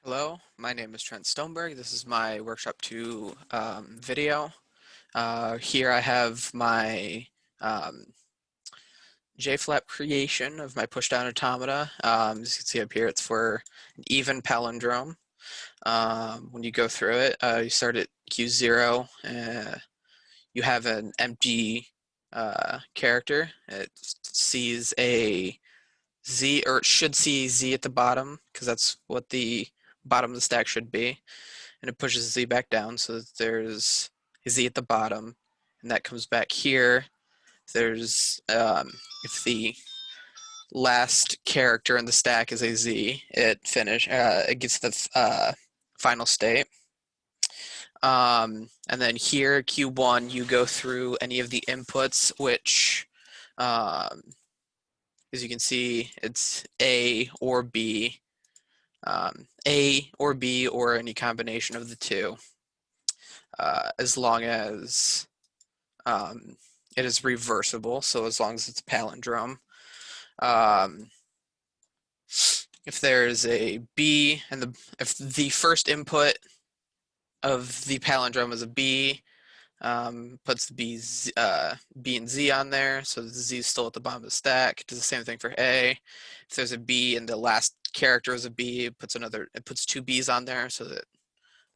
Hello, my name is Trent Stoneberg. This is my Workshop 2 video. Here I have my um, J-flap creation of my push-down automata. As you can see up here, it's for an even palindrome. When you go through it, you start at Q0. You have an empty character. It sees a Z, or it should see Z at the bottom, because that's what the bottom of the stack should be. And it pushes Z back down, so that there's a Z at the bottom, and that comes back here. There's if the last character in the stack is a Z, it gets the final state. And then here, Q1, you go through any of the inputs, which, as you can see, it's A or B, or any combination of the two, as long as it is reversible. So as long as it's a palindrome. Um, if there's a B and if the first input of the palindrome is a B, puts the B and Z on there, so the Z is still at the bottom of the stack. It does the same thing for A. If there's a B and the last character is a B, it puts two B's on there, so that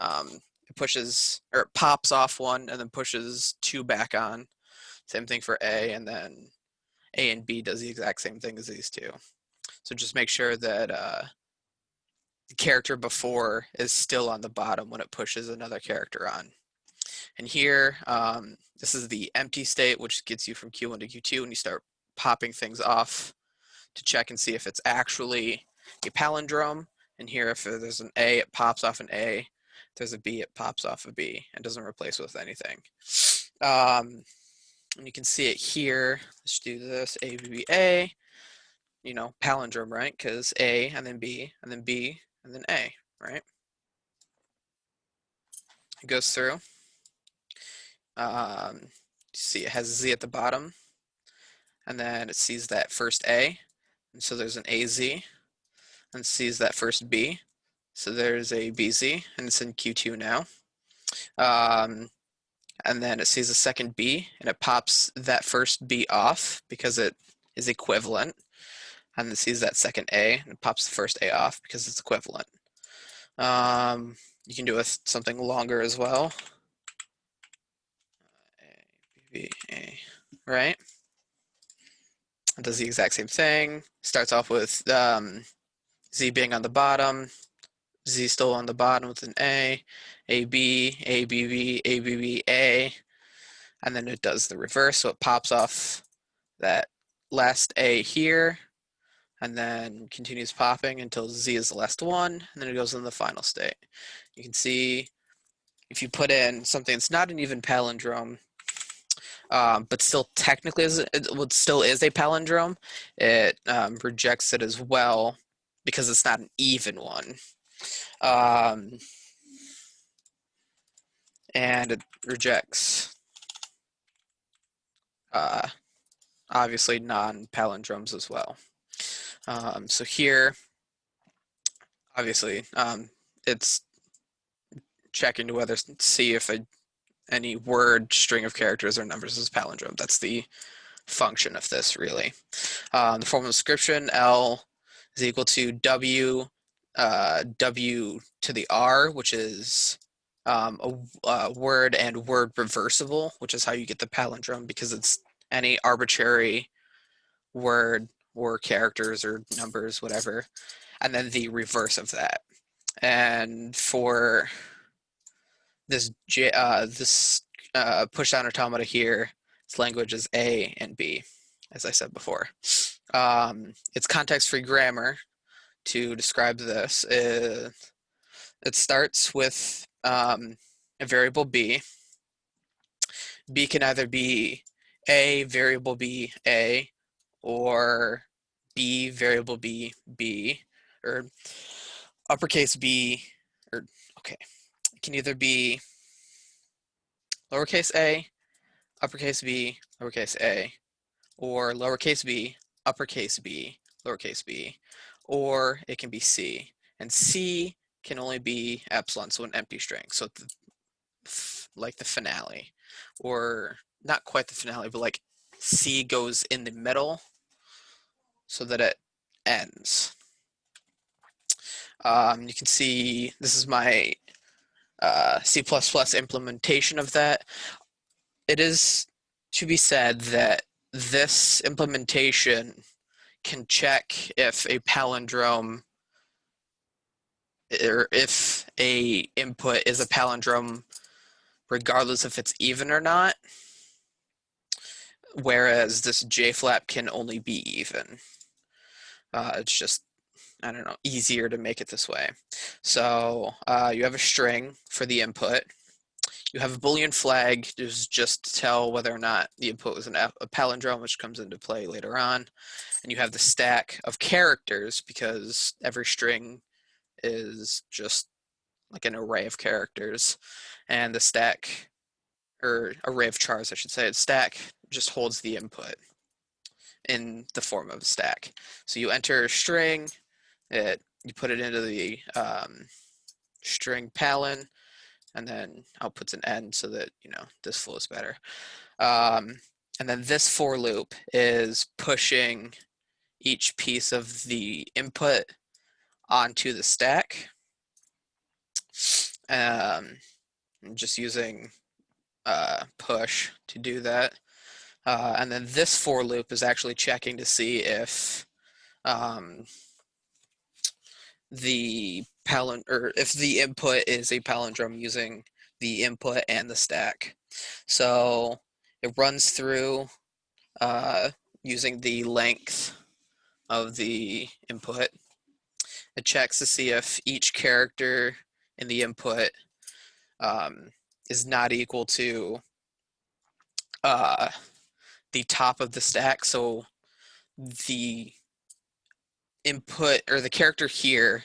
it pushes, or it pops off one and then pushes two back on. Same thing for A, and then A and B does the exact same thing as these two. So just make sure that the character before is still on the bottom when it pushes another character on. And here, this is the empty state, which gets you from Q1 to Q2, and you start popping things off to check and see if it's actually a palindrome. And here, if there's an A, it pops off an A. If there's a B, it pops off a B and doesn't replace with anything. And you can see it here. Let's do this, A, B, B, A. You know, palindrome, right? Because A and then B and then B and then A, right? It goes through. You see it has a Z at the bottom, and then it sees that first A, and so there's an AZ, and sees that first B, so there's a BZ, and it's in Q2 now. And then it sees a second B, and it pops that first B off because it is equivalent, and then it sees that second A, and it pops the first A off because it's equivalent. You can do with something longer as well. A, B, A, right? It does the exact same thing. Starts off with Z being on the bottom, Z still on the bottom with an A, B, A, B, B, A, B, B, A, and then it does the reverse, so it pops off that last A here, and then continues popping until Z is the last one, and then it goes in the final state. You can see if you put in something that's not an even palindrome, but still technically still is a palindrome, it rejects it as well because it's not an even one. And it rejects obviously non-palindromes as well. So here, obviously, it's checking to see if any word, string of characters, or numbers is palindrome. That's the function of this, really. The formal description, L is equal to W to the R, which is a word and word reversible, which is how you get the palindrome, because it's any arbitrary word or characters or numbers, whatever, and then the reverse of that. And for this push-down automata here, its language is A and B, as I said before. It's context-free grammar to describe this. It starts with a variable B. B can either be A variable B A, or B variable B B, or uppercase B, or okay, it can either be lowercase a, uppercase B, lowercase a, or lowercase b, uppercase B, lowercase b, or it can be C. And C can only be epsilon, so an empty string. So like the finale, or not quite the finale, but like C goes in the middle so that it ends. You can see this is my C++ implementation of that. It is to be said that this implementation can check if a palindrome, or if a input is a palindrome regardless if it's even or not, whereas this JFlap can only be even. It's just, I don't know, easier to make it this way. So you have a string for the input. You have a Boolean flag just to tell whether or not the input was a palindrome, which comes into play later on. And you have the stack of characters, because every string is just like an array of characters. And the stack, or array of chars, I should say, stack just holds the input in the form of a stack. So you enter a string, you put it into the string palin, and then outputs an end so that, this flows better. And then this for loop is pushing each piece of the input onto the stack. Just using push to do that. And then this for loop is actually checking to see if if the input is a palindrome using the input and the stack. So it runs through using the length of the input. It checks to see if each character in the input is not equal to the top of the stack. So the input, or the character here,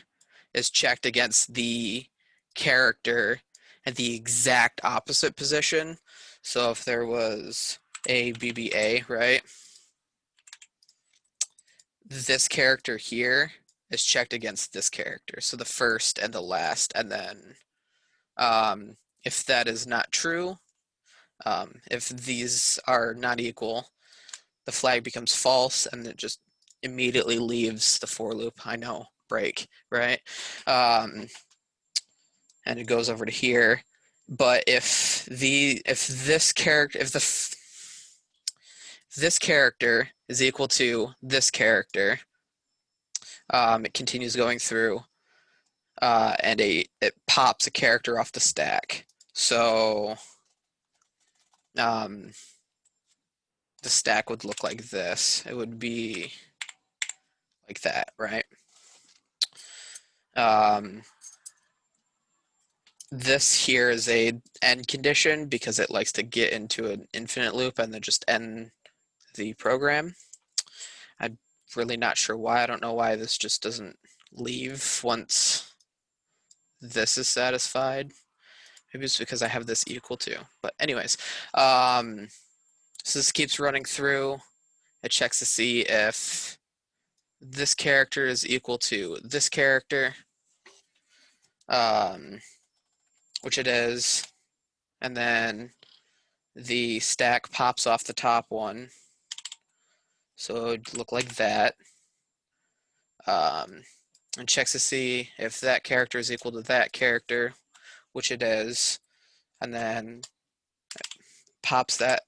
is checked against the character at the exact opposite position. So if there was A, B, B, A, right? This character here is checked against this character. So the first and the last. And then if that is not true, if these are not equal, the flag becomes false, and it just immediately leaves the for loop. I know, break, right? And it goes over to here. But if this character is equal to this character, it continues going through, and it pops a character off the stack. So the stack would look like this. It would be like that, right? This here is a end condition because it likes to get into an infinite loop and then just end the program. I'm really not sure why. I don't know why this just doesn't leave once this is satisfied. Maybe it's because I have this equal to. But anyways, so this keeps running through. It checks to see if this character is equal to this character, which it is. And then the stack pops off the top one. So it would look like that. And checks to see if that character is equal to that character, which it is. And then pops that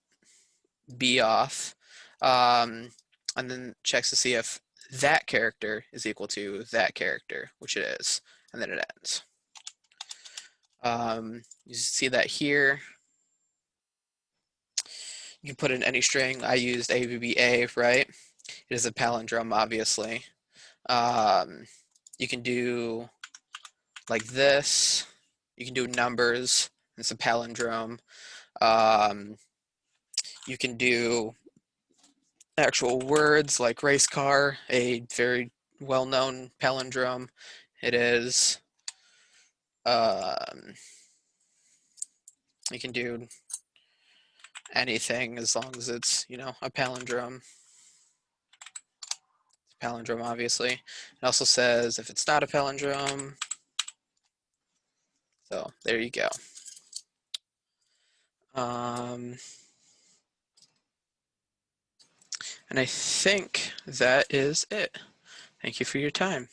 B off. And then checks to see if that character is equal to that character, which it is. And then it ends. You see that here. You can put in any string. I used ABBA, right? It is a palindrome, obviously. You can do like this. You can do numbers. It's a palindrome. You can do actual words like race car, a very well-known palindrome. It is. You can do anything as long as it's, a palindrome. Palindrome, obviously. It also says if it's not a palindrome, So there you go. And I think that is it. Thank you for your time.